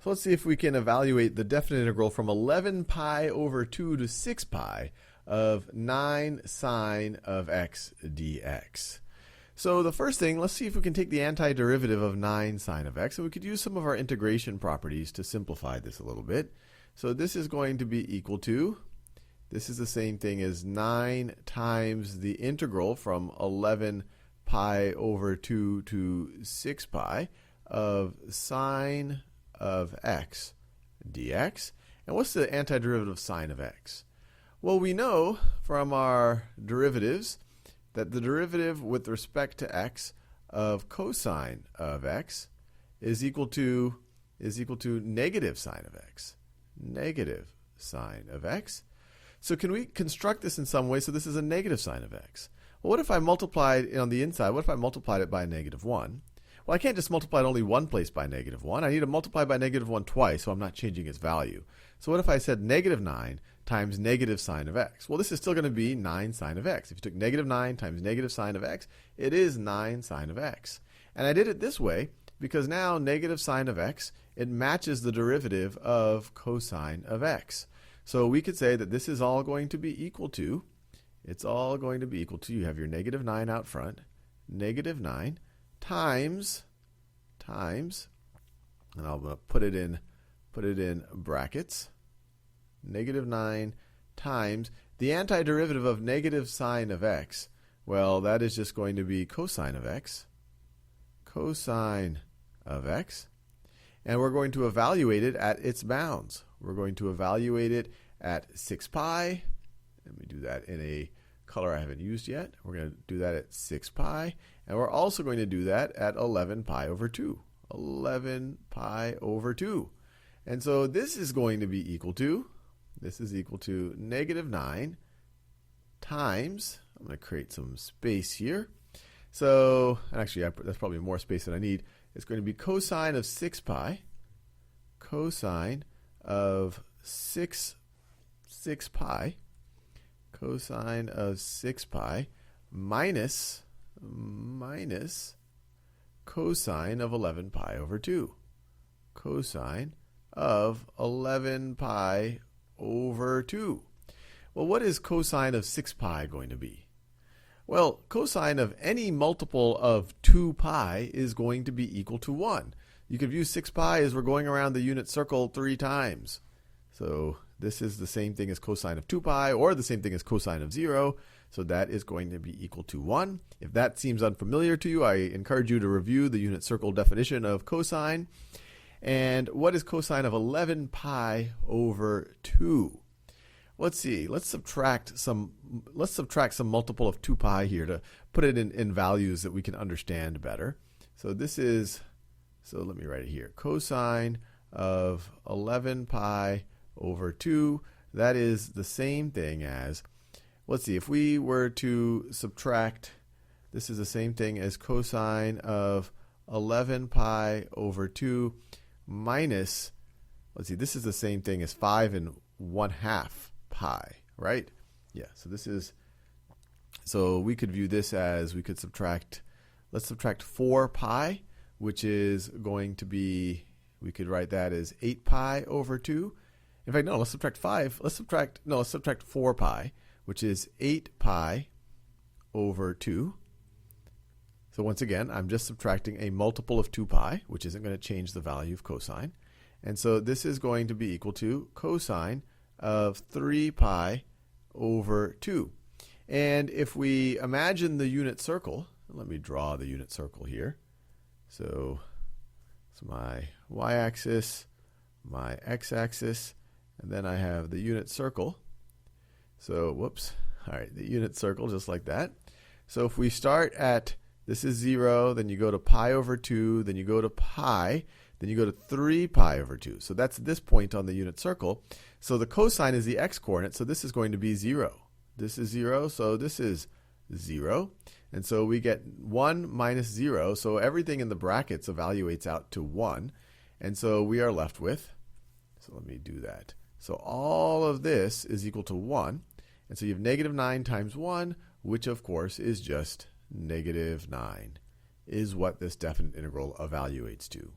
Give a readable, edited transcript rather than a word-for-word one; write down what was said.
So let's see if we can evaluate the definite integral from 11 pi over 2 to 6 pi of 9 sine of x dx. So the first thing, let's see if we can take the antiderivative of 9 sine of x, and we could use some of our integration properties to simplify this a little bit. So this is going to be equal to, this is the same thing as 9 times the integral from 11 pi over 2 to 6 pi of sine of x dx. And what's the antiderivative of sine of x? Well, we know from our derivatives that the derivative with respect to x of cosine of x is equal to negative sine of x. Negative sine of x. So can we construct this in some way so this is a negative sine of x? Well, what if I multiplied it on the inside? What if I multiplied it by a negative 1? Well, I can't just multiply it only one place by negative 1. I need to multiply by negative 1 twice, so I'm not changing its value. So what if I said negative 9 times negative sine of x? Well, this is still going to be 9 sine of x. If you took negative 9 times negative sine of x, it is 9 sine of x. And I did it this way because now negative sine of x, it matches the derivative of cosine of x. So we could say that this is all going to be equal to, it's all going to be equal to, you have your negative 9 out front, negative 9 times, and I'll put it in brackets, negative 9 times the antiderivative of negative sine of x. Well, that is just going to be cosine of x, and we're going to evaluate it at its bounds. We're going to evaluate it at 6 pi. Let me do that in a color I haven't used yet. We're going to do that at 6 pi, and we're also going to do that at 11 pi over 2. 11 pi over 2. And so this is going to be equal to, negative 9 times, I'm going to create some space here. So, actually, that's probably more space than I need. It's going to be cosine of 6 pi, cosine of 6 pi, cosine of 6 pi minus cosine of 11 pi over 2. Cosine of 11 pi over 2. Well, what is cosine of 6 pi going to be? Well, cosine of any multiple of 2 pi is going to be equal to 1. You could view 6 pi as we're going around the unit circle 3 times. So this is the same thing as cosine of 2 pi, or the same thing as cosine of 0. So that is going to be equal to 1. If that seems unfamiliar to you, I encourage you to review the unit circle definition of cosine. And what is cosine of 11 pi over 2? Let's see. Let's subtract some multiple of 2 pi here to put it in values that we can understand better. So this is, so let me write it here. Cosine of 11 pi over 2. That is the same thing as, let's see, if we were to subtract, this is the same thing as cosine of 11 pi over 2 minus, let's see, this is the same thing as 5 1/2 pi, right? Yeah, so this is, so we could view this as, we could subtract, let's subtract 4 pi, which is going to be, we could write that as 8 pi over 2. In fact, no, let's subtract 4 pi, which is 8 pi over 2. So once again, I'm just subtracting a multiple of 2 pi, which isn't going to change the value of cosine. And so this is going to be equal to cosine of 3 pi over 2. And if we imagine the unit circle, let me draw the unit circle here. So it's my y-axis, my x-axis, and then I have the unit circle. So, whoops, all right, the unit circle just like that. So if we start at, this is 0, then you go to pi over 2, then you go to pi, then you go to 3 pi over 2. So that's this point on the unit circle. So the cosine is the x-coordinate, so this is going to be 0. This is 0, so this is 0. And so we get 1 minus 0, so everything in the brackets evaluates out to 1. And so we are left with, so let me do that. So all of this is equal to 1. And so you have negative 9 times 1, which of course is just negative 9, is what this definite integral evaluates to.